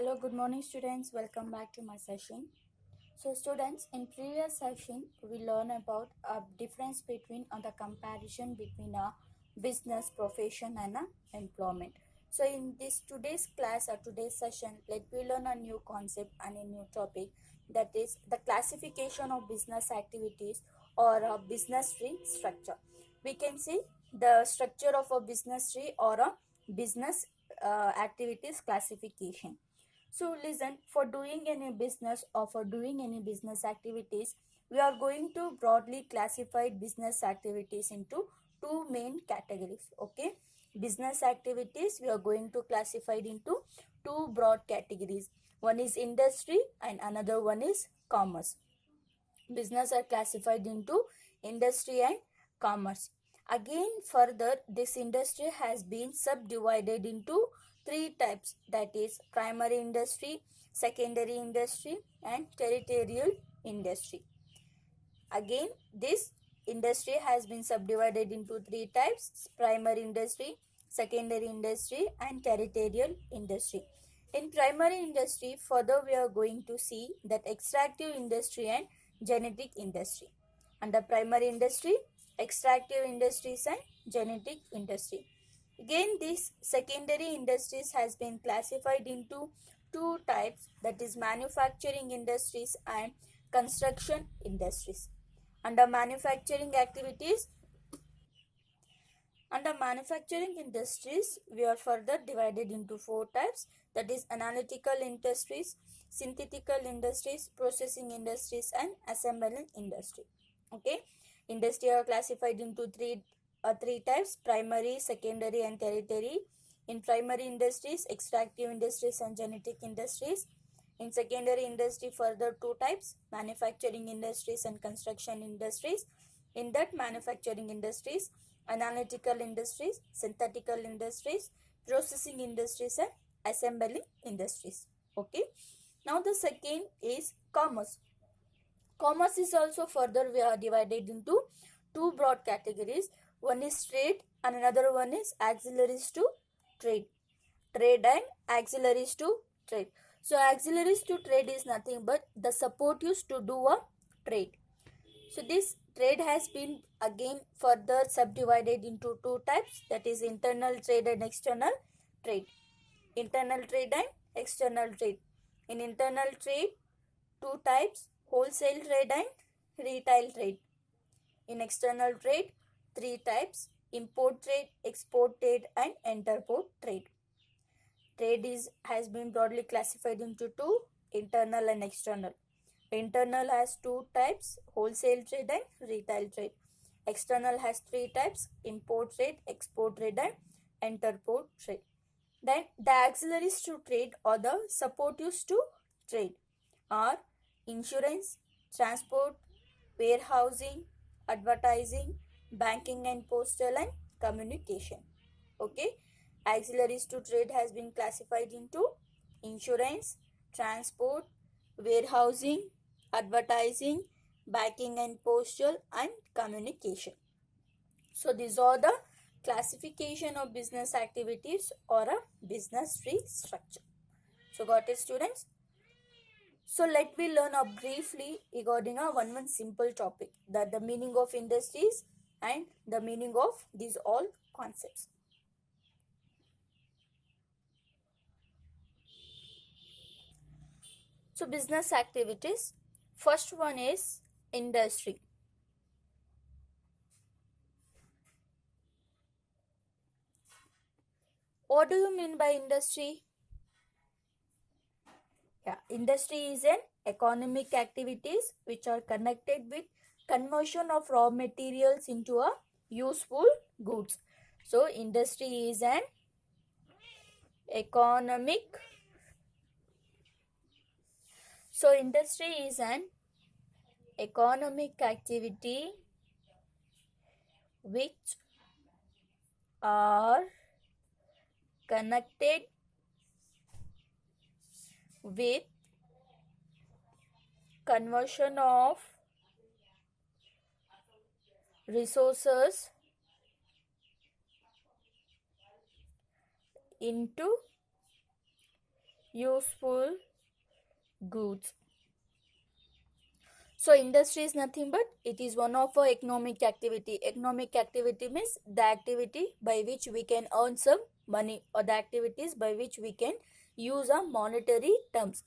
Hello, good morning students. Welcome back to my session. So students, in previous session, we learn about a difference between the comparison between a business, profession and a employment. So in this today's class or today's session, let me learn a new concept and a new topic, that is the classification of business activities or a business tree structure. We can see the structure of a business tree or a business activities classification. So listen, for doing any business or for doing any business activities, we are going to broadly classify business activities into two main categories. Okay, business activities we are going to classify it into two broad categories. One is industry and another one is commerce. Business are classified into industry and commerce. Again, further, this industry has been subdivided into three types, that is primary industry, secondary industry and territorial industry. Again, this industry has been subdivided into three types: primary industry, secondary industry and territorial industry. In primary industry, further we are going to see that extractive industry and genetic industry. Under primary industry, extractive industries and genetic industry. Again, these secondary industries has been classified into two types, that is manufacturing industries and construction industries. Under manufacturing activities, under manufacturing industries, we are further divided into four types, that is analytical industries, synthetical industries, processing industries and assembling industry. Okay, industry are classified into three types: primary, secondary and tertiary. In primary industries, extractive industries and genetic industries. In secondary industry, further two types: manufacturing industries and construction industries. In that manufacturing industries, analytical industries, synthetical industries, processing industries and assembling industries. Okay, now the second is commerce. Commerce is also further we are divided into two broad categories. One is trade and another one is auxiliaries to trade. Trade and auxiliaries to trade. So auxiliaries to trade is nothing but the support used to do a trade. So this trade has been again further subdivided into two types, that is internal trade and external trade. Internal trade and external trade. In internal trade, two types: wholesale trade and retail trade. In external trade, three types: import trade, export trade and interport trade. Trade has been broadly classified into two: internal and external. Internal has two types: wholesale trade and retail trade. External has three types: import trade, export trade and interport trade. Then the auxiliaries to trade or the supportives to trade are insurance, transport, warehousing, advertising, banking and postal and communication. Okay, auxiliaries to trade has been classified into insurance, transport, warehousing, advertising, banking and postal and communication. So these are the classification of business activities or a business tree structure. So got it students? So let me learn briefly regarding a one simple topic, that the meaning of industries and the meaning of these all concepts. So business activities, first one is industry. What do you mean by industry? Yeah, industry is an economic activities which are connected with conversion of raw materials into a useful goods. So industry is an economic. So industry is an economic activity which are connected with conversion of resources into useful goods. So industry is nothing but it is one of our economic activity. Economic activity means the activity by which we can earn some money, or the activities by which we can use our monetary terms,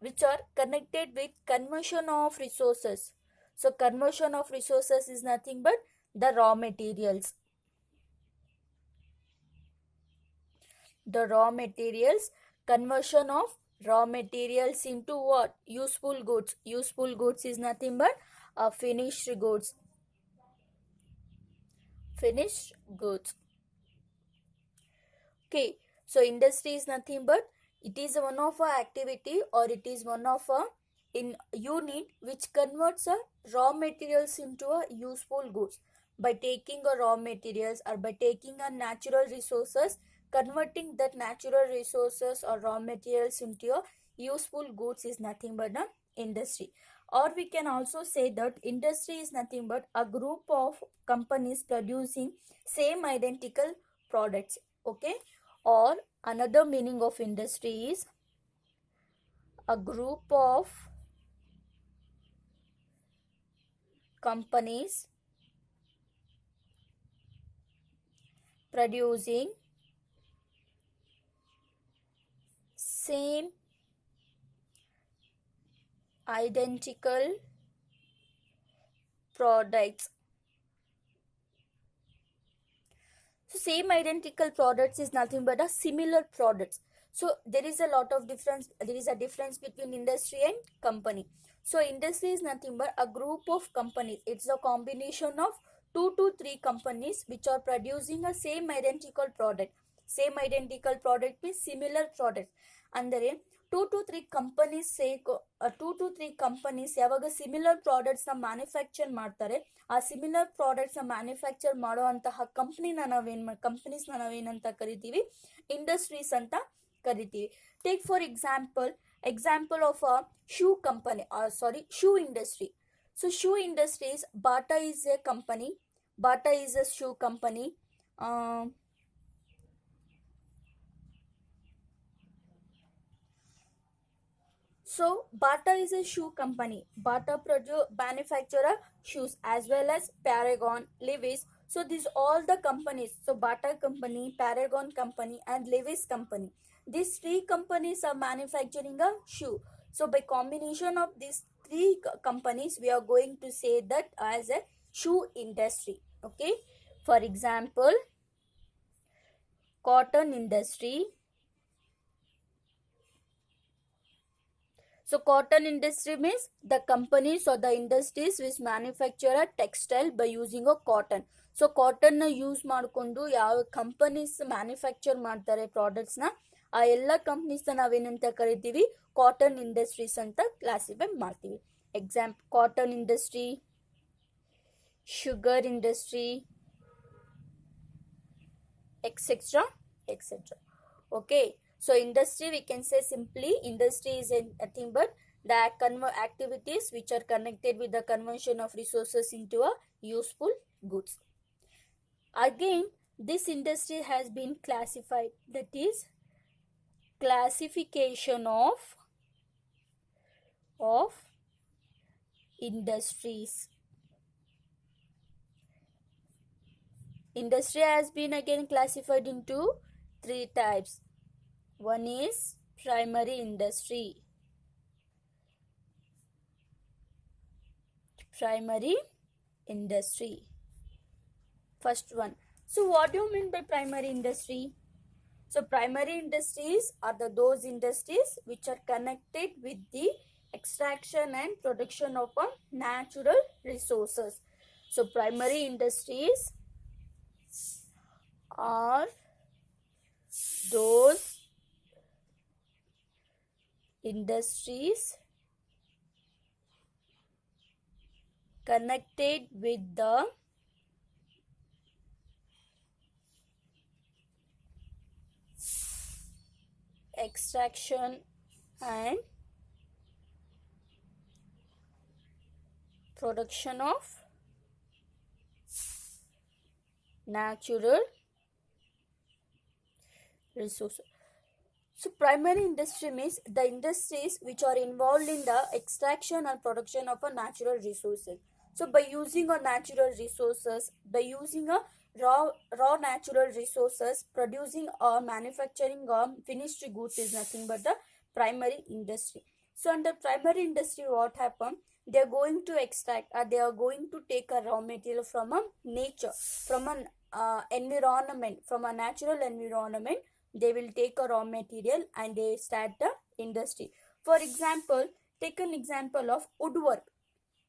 which are connected with conversion of resources. So conversion of resources is nothing but the raw materials. The raw materials, conversion of raw materials into what? Useful goods. Useful goods is nothing but finished goods. Finished goods. Okay, so industry is nothing but it is one of our activity, or it is one of a in unit which converts a raw materials into a useful goods by taking a raw materials, or by taking a natural resources, converting that natural resources or raw materials into a useful goods is nothing but an industry. Or we can also say that industry is nothing but a group of companies producing same identical products. Okay, or another meaning of industry is a group of companies producing same identical products. So same identical products is nothing but a similar products. So there is a lot of difference. There is a difference between industry and company. So industry is nothing but a group of companies. It's a combination of 2 to 3 companies which are producing a same identical product. Same identical product means similar product. ಅಂದರೆ 2 to 3 companies two to three companies ಯಾವಾಗ similar ಪ್ರಾಡಕ್ಟ್ಸ್ನ manufacture ಮಾಡ್ತಾರೆ, ಆ similar ಪ್ರಾಡಕ್ಟ್ಸ್ನ manufacture ಮಾಡುವಂತಹ ಕಂಪನೀಸ್ನ ನಾವೇನಂತ ಕರಿತೀವಿ? Industries ಅಂತ ಕರಿತೀವಿ. Take for example of a shoe company, or sorry, shoe industry. So shoe industries, Bata is a company. Bata is a shoe company. So Bata is a shoe company. Bata manufacture shoes, as well as Paragon, Levi's. So these all the companies. So Bata company, Paragon company, and Levi's company. These 3 companies are manufacturing a shoe. So by combination of these 3 companies, we are going to say that as a shoe industry. Okay. For example, cotton industry. So cotton industry means the companies or the industries which manufacture a textile by using a cotton. So cotton na use ಮಾಡಿಕೊಂಡು ಯಾವ companies manufacture ಮಾಡ್ತಾರೆ ಪ್ರಾಡಕ್ಟ್ಸ್ನ, ಆ ಎಲ್ಲ ಕಂಪ್ನೀಸ್ನ ನಾವೇನಂತ ಕರಿತೀವಿ? Cotton industries ಅಂತ classify ಮಾಡ್ತೀವಿ. Example cotton industry, sugar industry, etcetera etcetera. Okay, so industry, we can say simply industry is nothing but the activities which are connected with the conversion of resources into a useful goods. Again, this industry has been classified, that is classification of industries. Industry has been again classified into 3 types. One is primary industry. Primary industry. First one. So what do you mean by primary industry? So primary industries are those industries which are connected with the extraction and production of natural resources. So primary industries are those industries connected with the extraction and production of natural resources. So primary industry means the industries which are involved in the extraction and production of a natural resources. So by using a natural resources, by using a raw natural resources, producing or manufacturing finished goods is nothing but the primary industry. So under primary industry, what happen? They are going to extract or they are going to take a raw material from a nature, from an environment, from a natural environment. They will take a raw material and they start the industry. For example, take an example of woodwork.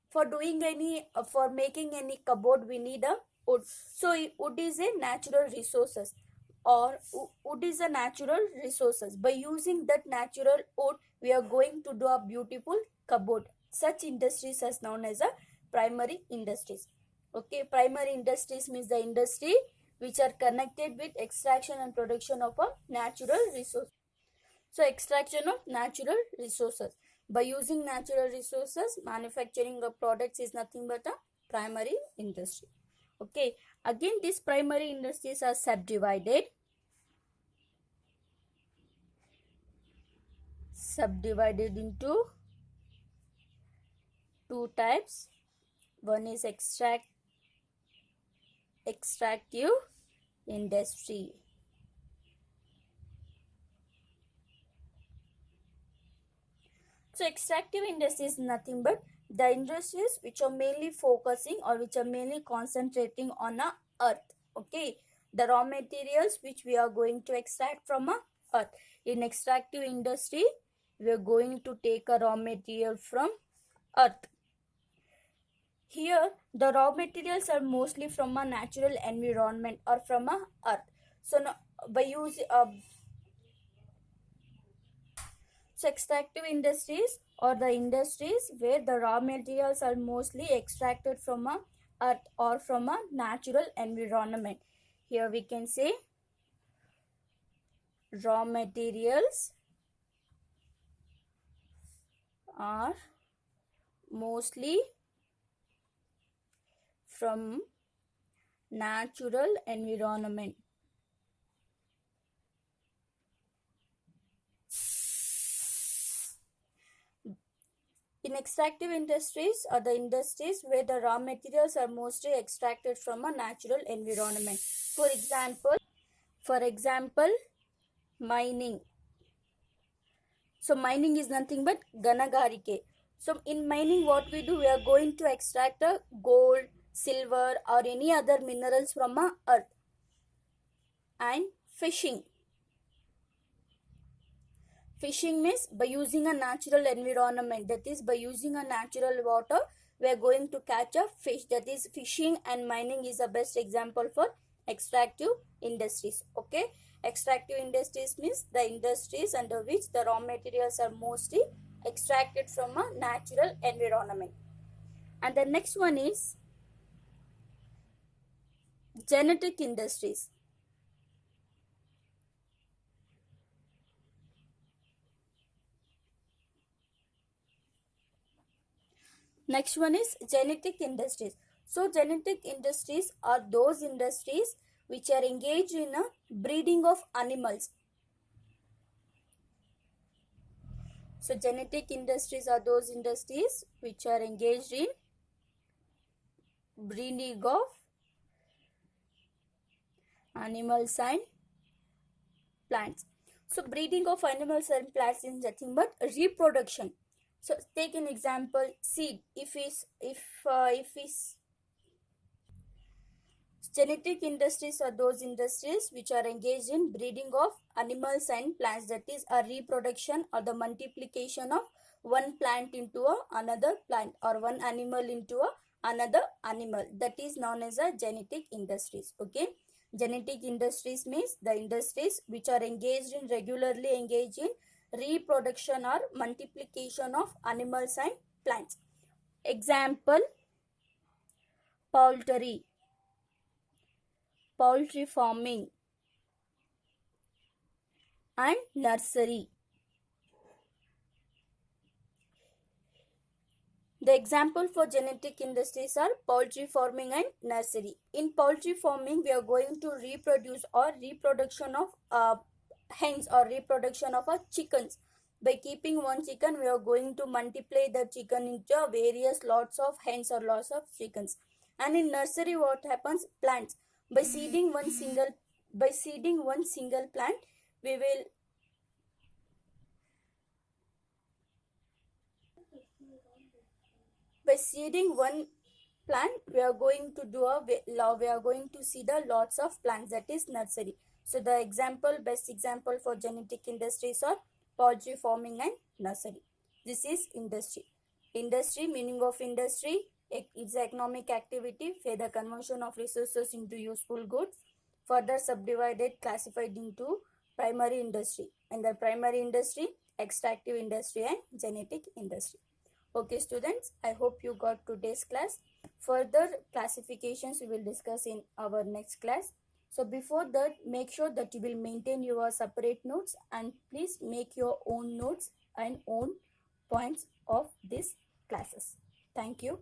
For doing any for making any cupboard, we need a wood. So wood is a natural resources, or wood is a natural resources. By using that natural wood, we are going to do a beautiful cupboard. Such industries are known as a primary industries. Okay, primary industries means the industry which are connected with extraction and production of a natural resource. So extraction of natural resources. By using natural resources, manufacturing of products is nothing but a primary industry. Okay, again these primary industries are subdivided into two types. One is extractive industry. So extractive industry is nothing but the industries which are mainly focusing or which are mainly concentrating on a earth. Okay, the raw materials which we are going to extract from a earth. In extractive industry, we are going to take a raw material from earth. Here, the raw materials are mostly from a natural environment or from a earth. So, by using so extractive industries or the industries where the raw materials are mostly extracted from a earth or from a natural environment. Here we can say raw materials are mostly from natural environment. In extractive industries are the industries where the raw materials are mostly extracted from a natural environment. For example, mining. So mining is nothing but ganagarike. So in mining, what we do, we are going to extract a gold, silver, or any other minerals from a earth. And fishing. Fishing means by using a natural environment, that is by using a natural water, we are going to catch a fish. That is fishing and mining is the best example for extractive industries. Okay, extractive industries means the industries under which the raw materials are mostly extracted from a natural environment. And the next one is genetic industries. Next one is genetic industries. So genetic industries are those industries which are engaged in a breeding of animals. So genetic industries are those industries which are engaged in breeding of animals and plants. So breeding of animals and plants is nothing but reproduction. So take an example, seed. If genetic industries are those industries which are engaged in breeding of animals and plants, that is a reproduction or the multiplication of one plant into another plant or one animal into another animal. That is known as a genetic industries. Okay, genetic industries means the industries which are regularly engaged in reproduction or multiplication of animals and plants. Example, poultry farming and nursery. The example for genetic industries are poultry farming and nursery. In poultry farming, we are going to reproduce or reproduction of hens or reproduction of our chickens. By keeping one chicken, we are going to multiply the chicken into various lots of hens or lots of chickens. And in nursery, what happens? Plants. By seeding one single plant, we will by seeding one plant, we are going to we are going to see the lots of plants, that is nursery. So the best example for genetic industries are poultry farming and nursery. This is industry. Industry, meaning of industry, it's economic activity where the conversion of resources into useful goods, further subdivided, classified into primary industry. And the primary industry, extractive industry and genetic industry. Okay students, I hope you got today's class. Further classifications we will discuss in our next class. So before that, make sure that you will maintain your separate notes and please make your own notes and own points of these classes. Thank you.